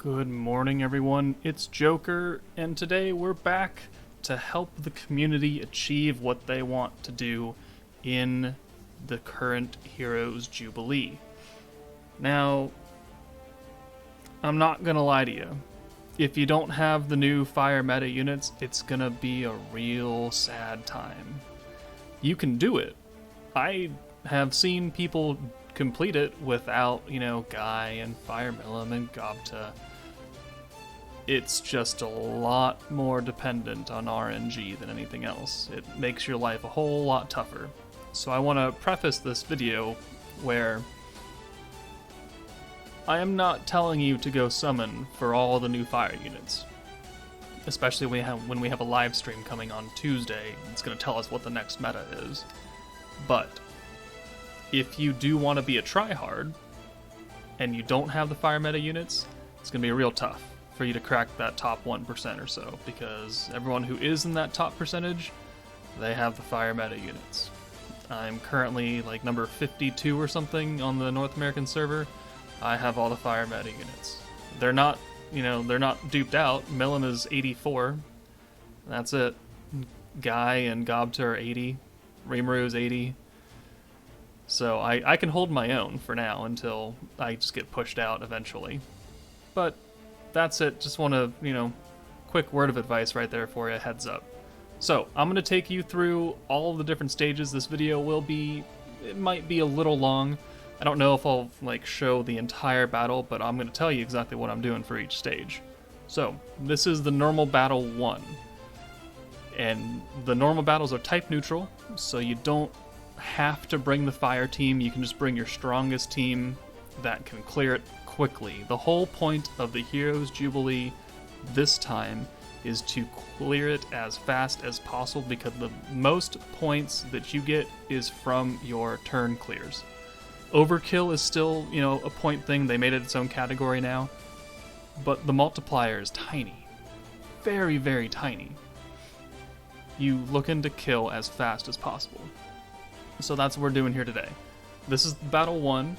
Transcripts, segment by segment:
Good morning, everyone. It's Joker, and today we're back to help the community achieve what they want to do in the current Heroes Jubilee. Now, I'm not gonna lie to you. If you don't have the new fire meta units, it's gonna be a real sad time. You can do it. I have seen people complete it without, Guy and Fire Milim and Gobta. It's just a lot more dependent on RNG than anything else. It makes your life a whole lot tougher. So I want to preface this video where I am not telling you to go summon for all the new fire units. Especially when we have a live stream coming on Tuesday, it's going to tell us what the next meta is. But if you do want to be a tryhard and you don't have the fire meta units, it's going to be real tough for you to crack that top 1% or so, because everyone who is in that top percentage, they have the fire meta units. I'm currently like number 52 or something on the North American server. I have all the fire meta units. They're not, they're not duped out. Milim is 84. That's it. Guy and Gobta are 80. Rimuru is 80. So I can hold my own for now until I just get pushed out eventually. But that's it. Just want to, quick word of advice right there for you, heads up. So I'm going to take you through all the different stages. This video it might be a little long. I don't know if I'll show the entire battle, but I'm going to tell you exactly what I'm doing for each stage. So this is the normal battle 1. And the normal battles are type neutral, so you don't have to bring the fire team. You can just bring your strongest team that can clear it quickly. The whole point of the Heroes Jubilee this time is to clear it as fast as possible, because the most points that you get is from your turn clears. Overkill is still, a point thing. They made it its own category now. But the multiplier is tiny. Very, very tiny. You looking to kill as fast as possible. So that's what we're doing here today. This is battle 1.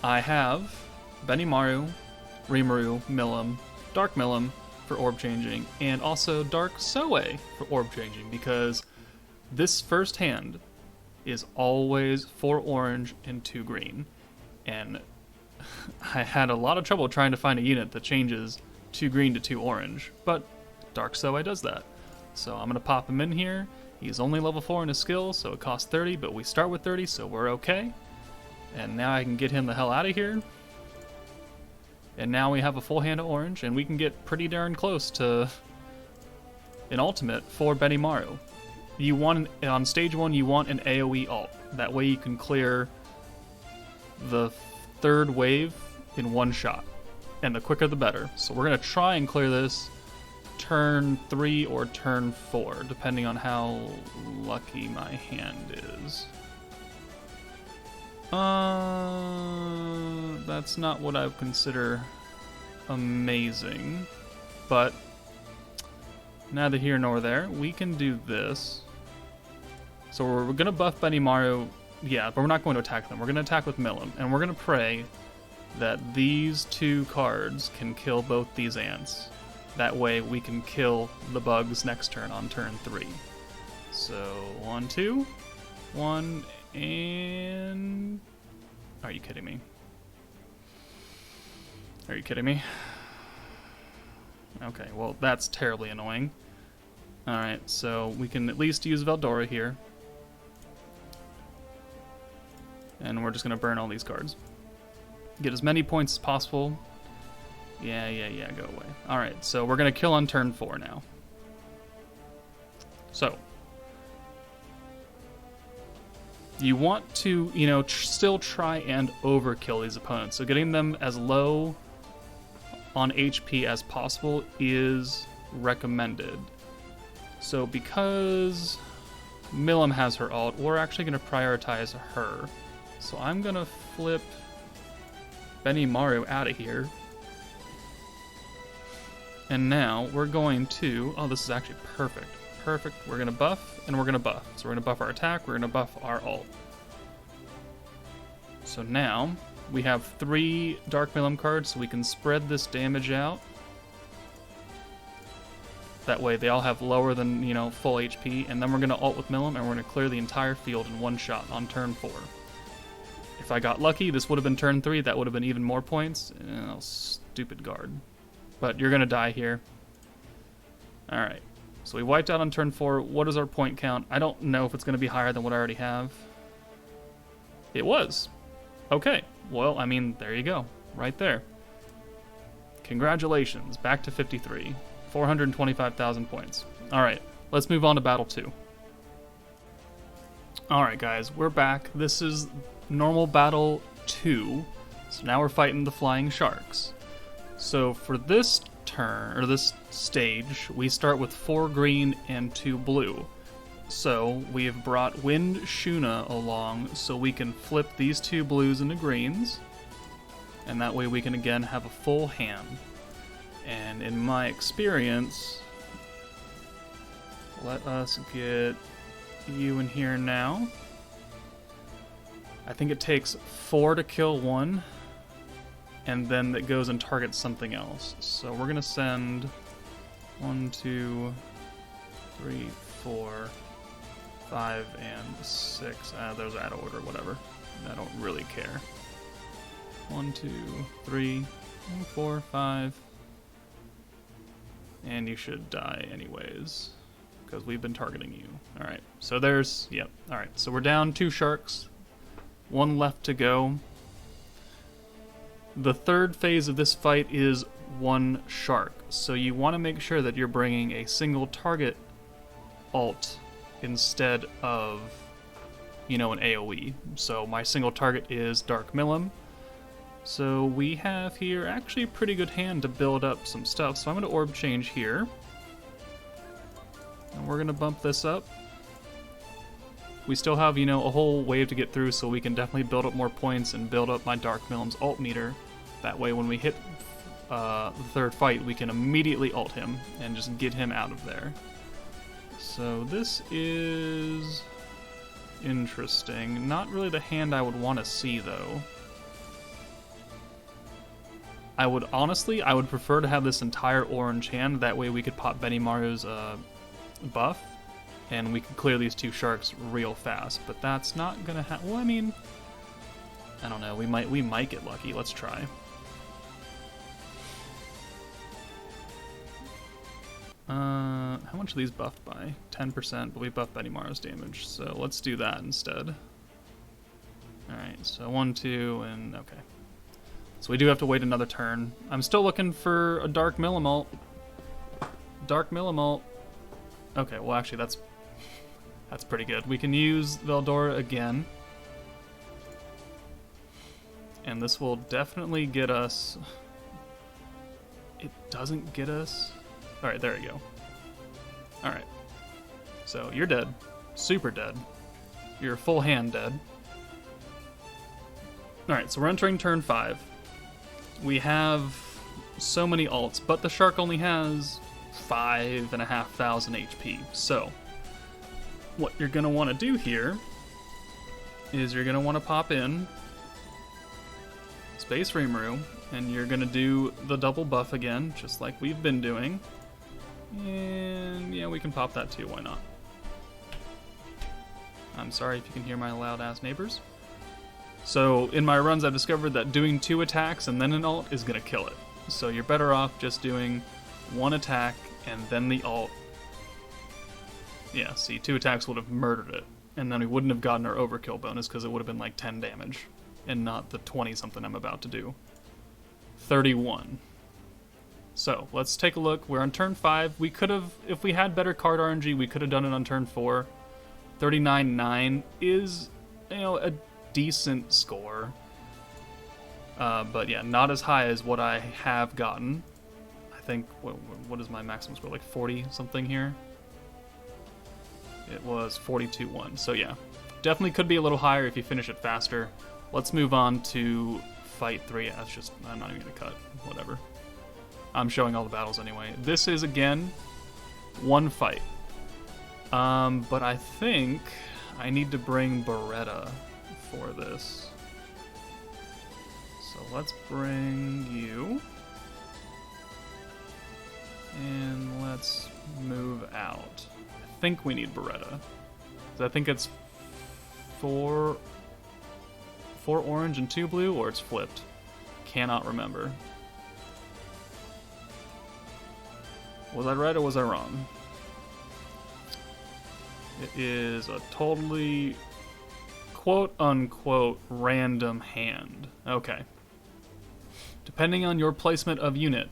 I have Benimaru, Rimuru, Milim, Dark Milim for orb changing, and also Dark Soe for orb changing, because this first hand is always 4 orange and 2 green. And I had a lot of trouble trying to find a unit that changes 2 green to 2 orange, but Dark Soe does that. So I'm going to pop him in here. He's only level 4 in his skill, so it costs 30, but we start with 30, so we're okay. And now I can get him the hell out of here. And now we have a full hand of orange, and we can get pretty darn close to an ultimate for Benimaru. On stage 1, you want an AoE ult. That way you can clear the 3rd wave in one shot. And the quicker the better. So we're going to try and clear this turn 3 or turn 4, depending on how lucky my hand is. That's not what I would consider amazing, but neither here nor there. We can do this. So we're going to buff Benimaru, yeah, but we're not going to attack them. We're going to attack with Milim, and we're going to pray that these 2 cards can kill both these ants. That way we can kill the bugs next turn on turn 3. So 1, 2, 1, and... Are you kidding me? Are you kidding me? Okay, well, that's terribly annoying. Alright, so we can at least use Veldora here. And we're just going to burn all these cards. Get as many points as possible. Yeah, go away. Alright, so we're going to kill on turn 4 now. So you want to, still try and overkill these opponents. So getting them as low on HP as possible is recommended. So because Milim has her ult, we're actually going to prioritize her. So I'm going to flip Benimaru out of here. And now we're going to... Oh, this is actually perfect. Perfect. We're going to buff, and we're going to buff. So we're going to buff our attack, we're going to buff our ult. So now We have 3 Dark Milim cards, so we can spread this damage out. That way they all have lower than, you know, full HP, and then we're going to ult with Milim, and we're going to clear the entire field in one shot on turn 4. If I got lucky, this would have been turn 3, that would have been even more points. Oh, stupid guard. But you're going to die here. Alright, so we wiped out on turn 4. What is our point count? I don't know if it's going to be higher than what I already have. It was. Okay, well, I mean, there you go. Right there. Congratulations, back to 53. 425,000 points. Alright, let's move on to Battle 2. Alright guys, we're back. This is normal Battle 2. So now we're fighting the Flying Sharks. So for this turn, or this stage, we start with 4 green and 2 blue. So we have brought Wind Shuna along so we can flip these 2 blues into greens. And that way we can again have a full hand. And in my experience, let us get you in here now. I think it takes 4 to kill 1, and then it goes and targets something else. So we're gonna send 1, 2, 3, 4, 5, and 6. Those are out of order, whatever. I don't really care. 1, 2, 3, 4, 5. And you should die anyways, because we've been targeting you. Alright, so there's, yep, alright, so we're down 2 sharks, 1 left to go. The third phase of this fight is 1 shark, so you want to make sure that you're bringing a single target ult instead of, you know, an AoE. So my single target is Dark Milim. So we have here actually a pretty good hand to build up some stuff. So I'm going to orb change here. And we're going to bump this up. We still have, you know, a whole wave to get through, so we can definitely build up more points and build up my Dark Milim's ult meter. That way when we hit the third fight, we can immediately ult him and just get him out of there. So this is interesting. Not really the hand I would want to see, though. I would prefer to have this entire orange hand. That way we could pop Benimaru's buff, and we could clear these 2 sharks real fast. But that's not gonna happen. Well, I mean, I don't know. We might get lucky. Let's try. How much are these buffed by? 10%, but we buffed Benimaru's damage, so let's do that instead. All right, so 1, 2, and okay. So we do have to wait another turn. I'm still looking for a Dark Milim ult. Dark Milim ult. Okay, well actually that's pretty good. We can use Veldora again. And this will definitely get us... It doesn't get us... Alright, there we go. Alright. So you're dead. Super dead. You're full hand dead. Alright, so we're entering turn 5. We have so many ults, but the shark only has 5,500 HP. So, what you're going to want to do here is you're going to want to pop in Space Rimuru, and you're going to do the double buff again, just like we've been doing. And yeah, we can pop that too, why not? I'm sorry if you can hear my loud-ass neighbors. So, in my runs, I've discovered that doing 2 attacks and then an ult is going to kill it. So you're better off just doing 1 attack and then the ult. Yeah, see, 2 attacks would have murdered it. And then we wouldn't have gotten our overkill bonus because it would have been like 10 damage. And not the 20-something I'm about to do. 31. So, let's take a look. We're on turn 5. We could have, if we had better card RNG, we could have done it on turn 4. 39.9 is, you know, a decent score, but yeah, not as high as what I have gotten. I think, what is my maximum score, like 40 something here? It was 42.1, so yeah, definitely could be a little higher if you finish it faster. Let's move on to fight 3. Yeah, that's just, I'm not even gonna cut, whatever. I'm showing all the battles anyway. This is, again, 1 fight, but I think I need to bring Beretta for this. let's bring you. And let's move out. I think we need Beretta. I think it's four orange and 2 blue, or it's flipped. Cannot remember. Was I right or was I wrong? It is a totally quote-unquote random hand. Okay. Depending on your placement of unit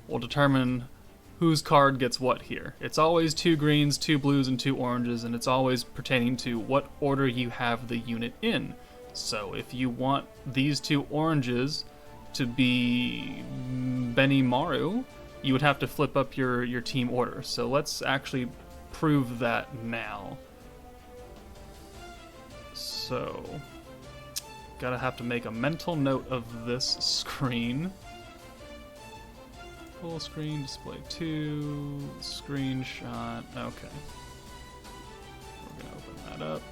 will determine whose card gets what here. It's always 2 greens, 2 blues, and 2 oranges, and it's always pertaining to what order you have the unit in. So if you want these 2 oranges to be Benimaru, you would have to flip up your team order. So let's actually prove that now. So, gotta have to make a mental note of this screen. Full screen, display 2, screenshot, okay. We're gonna open that up.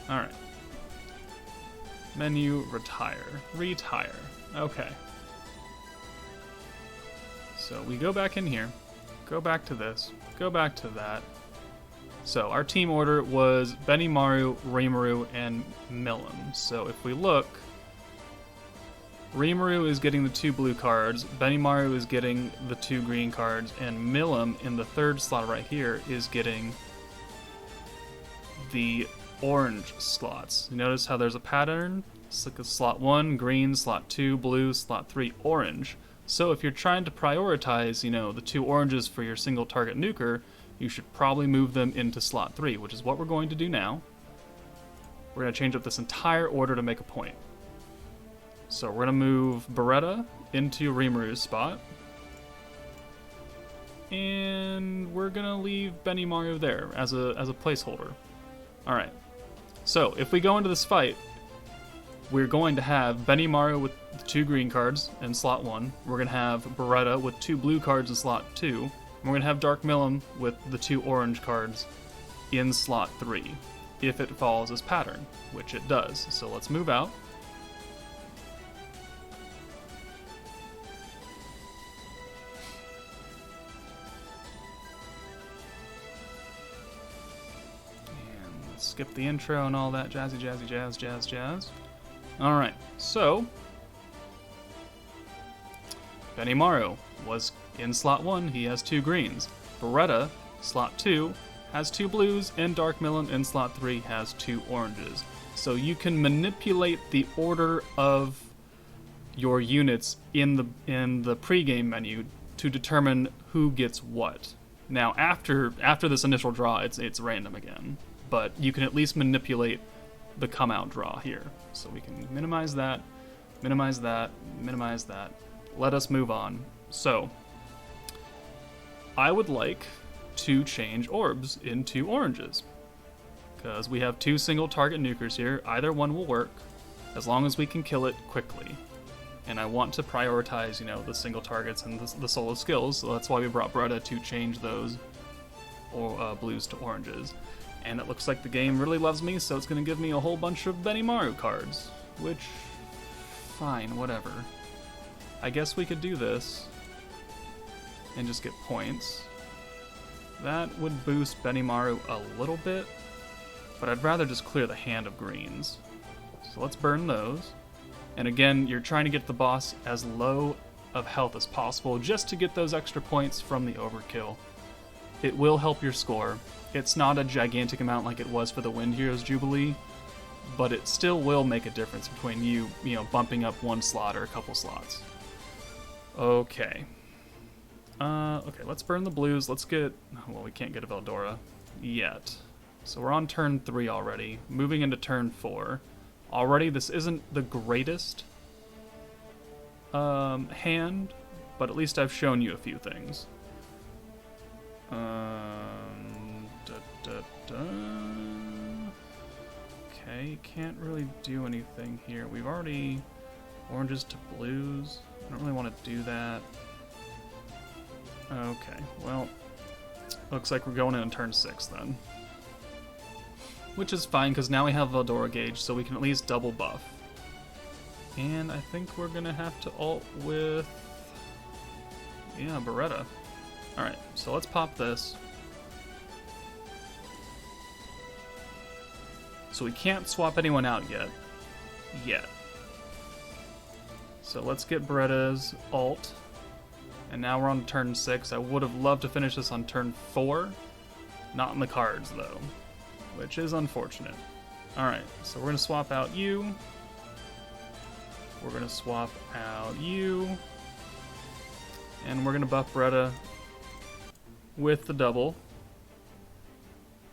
Alright. Menu, retire, okay. So we go back in here, go back to this, go back to that. So our team order was Benimaru, Rimuru, and Milim. So if we look, Rimuru is getting the 2 blue cards, Benimaru is getting the 2 green cards, and Milim in the 3rd slot right here is getting the orange slots. You notice how there's a pattern? It's like a slot 1, green, slot 2, blue, slot 3, orange. So if you're trying to prioritize, the 2 oranges for your single target nuker, you should probably move them into slot 3, which is what we're going to do now. We're going to change up this entire order to make a point. So we're going to move Beretta into Rimuru's spot. And we're going to leave Benimaru there as a placeholder. Alright. So if we go into this fight, we're going to have Benimaru with 2 green cards in slot 1. We're going to have Beretta with 2 blue cards in slot 2. We're going to have Dark Milim with the 2 orange cards in slot 3, if it follows this pattern, which it does. So let's move out. And let's skip the intro and all that jazzy, jazz. Alright, so Benimaru was in slot 1, he has 2 greens. Beretta, slot 2, has 2 blues, and Dark Milim in slot 3 has 2 oranges. So you can manipulate the order of your units in the pregame menu to determine who gets what. Now after this initial draw, it's random again, but you can at least manipulate the come out draw here. So we can minimize that, minimize that, minimize that. Let us move on. So I would like to change orbs into oranges, because we have 2 single target nukers here. Either one will work as long as we can kill it quickly. And I want to prioritize, the single targets and the solo skills, so that's why we brought Beretta to change those blues to oranges. And it looks like the game really loves me, so it's going to give me a whole bunch of Benimaru cards, which, fine, whatever. I guess we could do this and just get points. That would boost Benimaru a little bit, but I'd rather just clear the hand of greens. So let's burn those. And again, you're trying to get the boss as low of health as possible just to get those extra points from the overkill. It will help your score. It's not a gigantic amount like it was for the Wind Heroes Jubilee, but it still will make a difference between you bumping up 1 slot or a couple slots. Okay. Okay, let's burn the blues. Let's get... Well, we can't get a Veldora yet. So we're on turn 3 already. Moving into turn 4. Already, this isn't the greatest hand, but at least I've shown you a few things. Okay, can't really do anything here. We've already... Oranges to blues. I don't really want to do that. Okay, well, looks like we're going in on turn 6 then. which is fine because now we have Veldora gauge, so we can at least double buff. And I think we're gonna have to ult with, yeah, Beretta. Alright, so let's pop this. So we can't swap anyone out yet. So let's get Beretta's ult. And now we're on turn 6. I would have loved to finish this on turn 4. Not in the cards, though, which is unfortunate. Alright, so we're going to swap out you. We're going to swap out you. And we're going to buff Beretta with the double.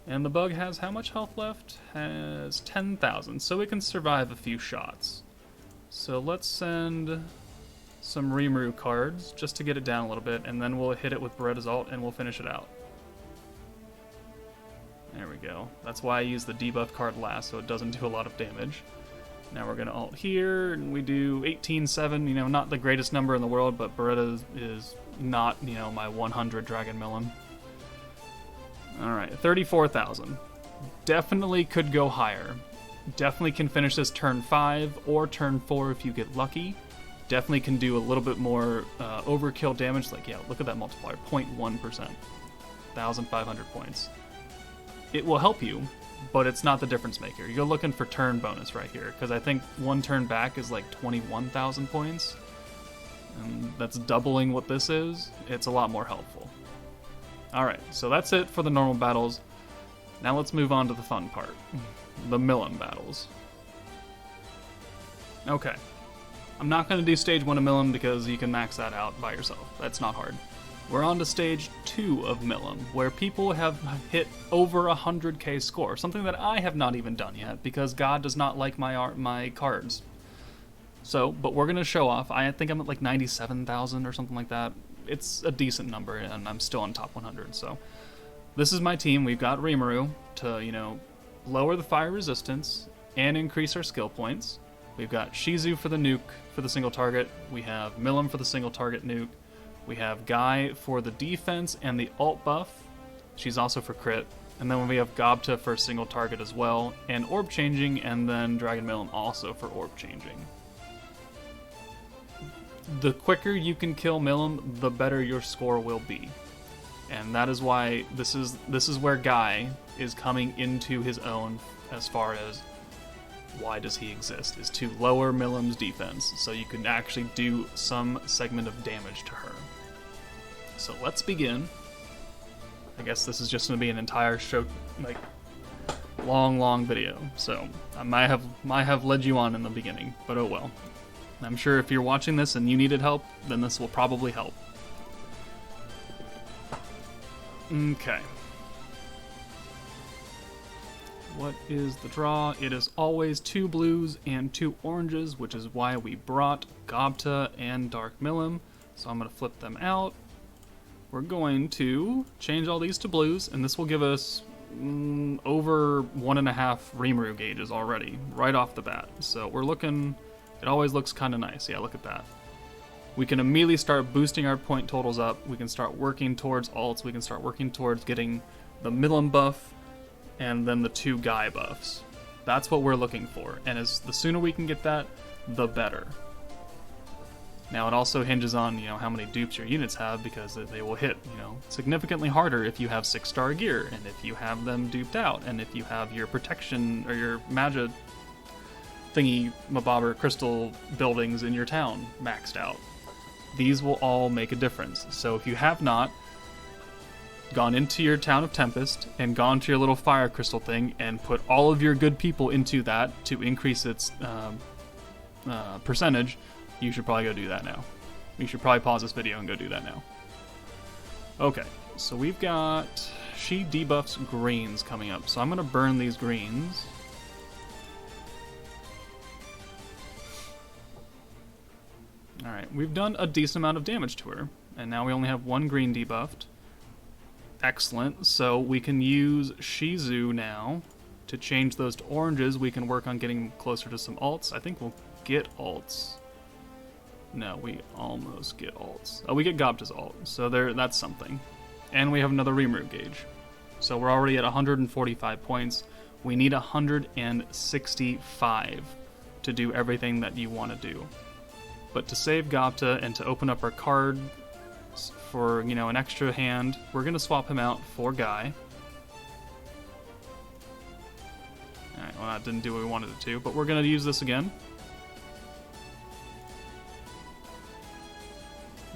And the bug has how much health left? Has 10,000, so we can survive a few shots. So let's send some Rimuru cards just to get it down a little bit, and then we'll hit it with Beretta's ult and we'll finish it out. There we go. That's why I use the debuff card last, so it doesn't do a lot of damage. Now we're going to ult here, and we do 18-7, you know, not the greatest number in the world, but Beretta is not, you know, my 100 Dragon Milim. Alright, 34,000. Definitely could go higher. Definitely can finish this turn 5 or turn 4 if you get lucky. Definitely can do a little bit more overkill damage. Like, yeah, look at that multiplier, 0.1%. 1,500 points. It will help you, but it's not the difference maker. You're looking for turn bonus right here, because I think one turn back is like 21,000 points. And that's doubling what this is. It's a lot more helpful. Alright, so that's it for the normal battles. Now let's move on to the fun part. The Milim battles. Okay. I'm not going to do stage 1 of Milim because you can max that out by yourself. That's not hard. We're on to stage 2 of Milim, where people have hit over 100k score. Something that I have not even done yet, because God does not like my cards. So, but we're going to show off. I think I'm at like 97,000 or something like that. It's a decent number, and I'm still on top 100, so. This is my team. We've got Rimuru to, you know, lower the fire resistance and increase our skill points. We've got Shizu for the nuke for the single target. We have Milim for the single target nuke. We have Guy for the defense and the ult buff. She's also for crit. And then we have Gobta for single target as well, and orb changing, and then Dragon Milim also for orb changing. The quicker you can kill Milim, the better your score will be. And that is why this is where Guy is coming into his own as far as why does he exist, is to lower Milim's defense so you can actually do some segment of damage to her. So let's begin. I guess this is just going to be an entire show, like, long video. So I might have led you on in the beginning, but oh well. I'm sure if you're watching this and you needed help, then this will probably help. Okay. What is the draw? It is always 2 blues and 2 oranges, which is why we brought Gobta and Dark Milim. So I'm going to flip them out. We're going to change all these to blues, and this will give us over 1.5 Rimuru gauges already, right off the bat. So we're looking... It always looks kind of nice. Yeah, look at that. We can immediately start boosting our point totals up. We can start working towards ults. We can start working towards getting the Milim buff and then the 2 Guy buffs. That's what we're looking for. And the sooner we can get that, the better. Now, it also hinges on, you know, how many dupes your units have, because they will hit, you know, significantly harder if you have 6-star gear, and if you have them duped out, and if you have your protection or your Magia thingy mabobber crystal buildings in your town maxed out. These will all make a difference. So if you have not gone into your town of Tempest and gone to your little fire crystal thing and put all of your good people into that to increase its percentage, you should probably go do that now. You should probably pause this video and go do that now. Okay, so we've got she debuffs greens coming up, so I'm going to burn these greens. Alright, we've done a decent amount of damage to her, and now we only have 1 green debuffed. Excellent, so we can use Shizu now to change those to oranges. We can work on getting closer to some ults. I think we'll get ults. No, we almost get ults. Oh, we get Gobta's ult, so that's something. And we have another Rimuru gauge. So we're already at 145 points. We need 165 to do everything that you want to do. But to save Gopta and to open up our card for, you know, an extra hand, we're going to swap him out for Guy. Alright, well that didn't do what we wanted it to, but we're going to use this again.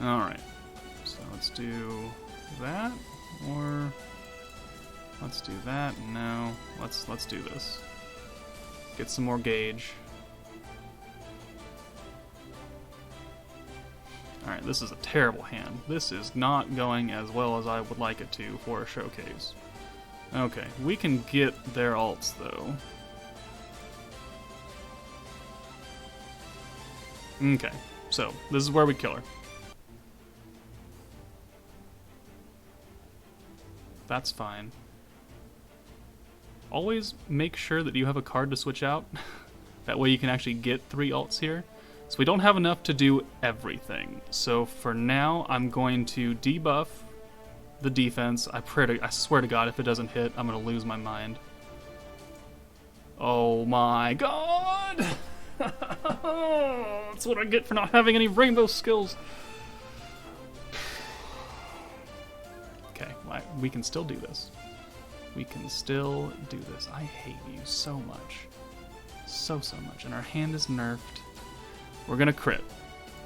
Alright, so let's do that, or let's do that. No, let's do this. Get some more gauge. Alright, this is a terrible hand. This is not going as well as I would like it to for a showcase. Okay, we can get their alts though. Okay, so this is where we kill her. That's fine. Always make sure that you have a card to switch out. That way you can actually get 3 alts here. So we don't have enough to do everything. So for now, I'm going to debuff the defense. I swear to God, if it doesn't hit, I'm gonna lose my mind. Oh my God! That's what I get for not having any rainbow skills. Okay, well, we can still do this. We can still do this. I hate you so much. So much. And our hand is nerfed. We're gonna crit.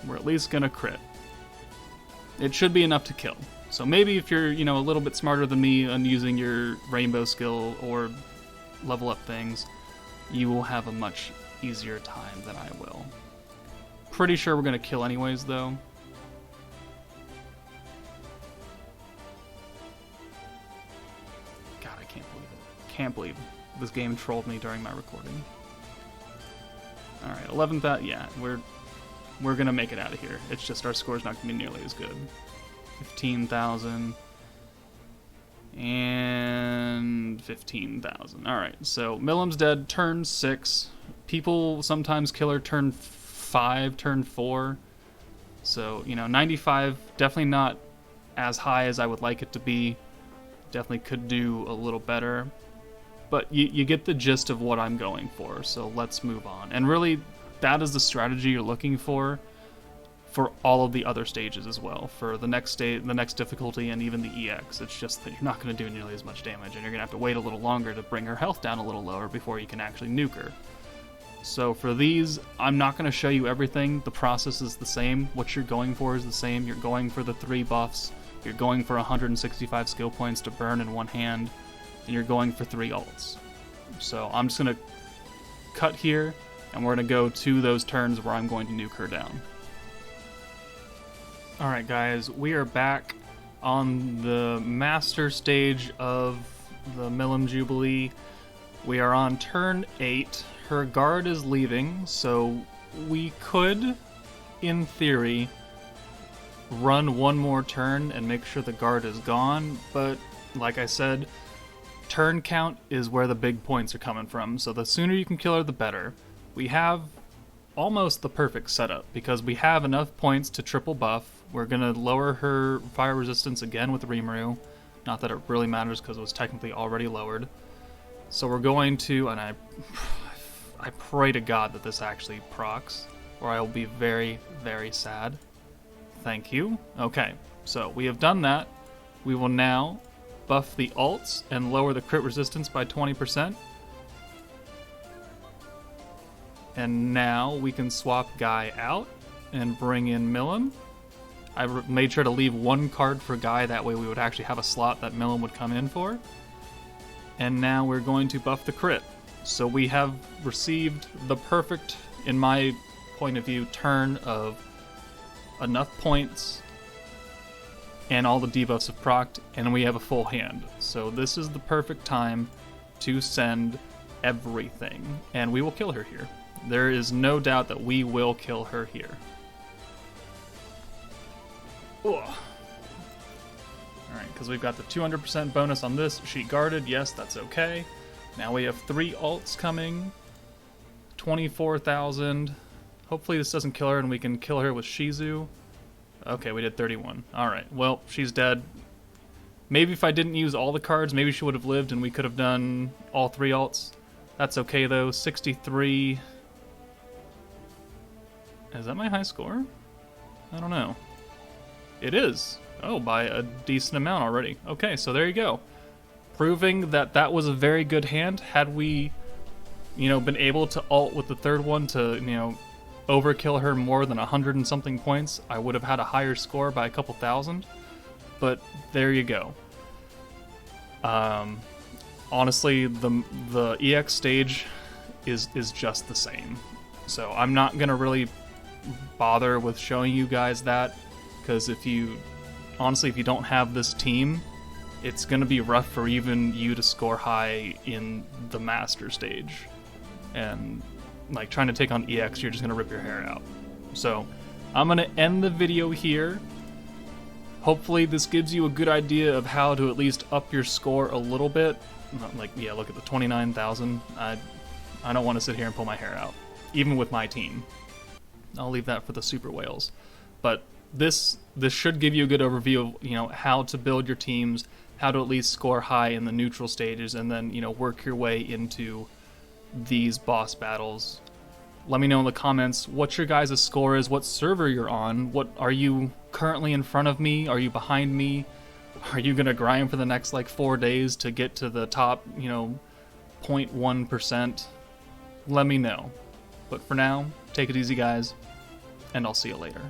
We're at least gonna crit. It should be enough to kill. So maybe if you're, you know, a little bit smarter than me on using your rainbow skill or level up things, you will have a much easier time than I will. Pretty sure we're gonna kill anyways, though. God, I can't believe it. Can't believe this game trolled me during my recording. Alright, 11th, yeah, we're gonna make it out of here. It's just our score's not gonna be nearly as good. 15,000 and 15,000. Alright, so Milim's dead, turn 6. People sometimes kill her turn 5, turn 4. So, you know, 95, definitely not as high as I would like it to be. Definitely could do a little better. But you get the gist of what I'm going for, so let's move on. And really, that is the strategy you're looking for all of the other stages as well. For the next stage, the next difficulty, and even the EX. It's just that you're not going to do nearly as much damage, and you're going to have to wait a little longer to bring her health down a little lower before you can actually nuke her. So for these, I'm not going to show you everything. The process is the same. What you're going for is the same. You're going for the 3 buffs. You're going for 165 skill points to burn in one hand. And you're going for 3 alts. So I'm just going to cut here, and we're going to go to those turns where I'm going to nuke her down. Alright guys, we are back on the master stage of the Milim Jubilee. We are on turn 8. Her guard is leaving, so we could, in theory, run one more turn and make sure the guard is gone, but like I said, turn count is where the big points are coming from, so the sooner you can kill her, the better. We have almost the perfect setup, because we have enough points to triple buff. We're going to lower her fire resistance again with Rimuru. Not that it really matters, because it was technically already lowered. So we're going to, and I pray to God that this actually procs, or I will be very, very sad. Thank you. Okay, so we have done that. We will now buff the alts and lower the crit resistance by 20%. And now we can swap Guy out and bring in Milim. I made sure to leave one card for Guy, that way we would actually have a slot that Milim would come in for. And now we're going to buff the crit. So we have received the perfect, in my point of view, turn of enough points and all the debuffs have procced, and we have a full hand. So this is the perfect time to send everything, and we will kill her here. There is no doubt that we will kill her here. Alright, because we've got the 200% bonus on this. She guarded, yes, that's okay. Now we have 3 alts coming. 24,000. Hopefully this doesn't kill her and we can kill her with Shizu. Okay, we did 31. Alright, well, she's dead. Maybe if I didn't use all the cards, maybe she would have lived and we could have done all 3 alts. That's okay though. 63. Is that my high score? I don't know. It is. Oh, by a decent amount already. Okay, so there you go. Proving that that was a very good hand. Had we, been able to ult with the 3rd one to, overkill her more than 100 and something points, I would have had a higher score by a couple thousand. But there you go. Honestly, the EX stage is just the same. So I'm not gonna really bother with showing you guys that, because if you don't have this team, it's gonna be rough for even you to score high in the master stage. And like trying to take on EX, you're just gonna rip your hair out. So I'm gonna end the video here. Hopefully this gives you a good idea of how to at least up your score a little bit. Like, yeah, look at the 29,000. I don't want to sit here and pull my hair out, even with my team. I'll leave that for the super whales. But this should give you a good overview of how to build your teams, how to at least score high in the neutral stages, and then work your way into these boss battles. Let me know in the comments what your guys' score is, what server you're on, what are you currently in front of me, are you behind me, are you gonna grind for the next like 4 days to get to the top 0.1%? Let me know. But for now, take it easy guys, and I'll see you later.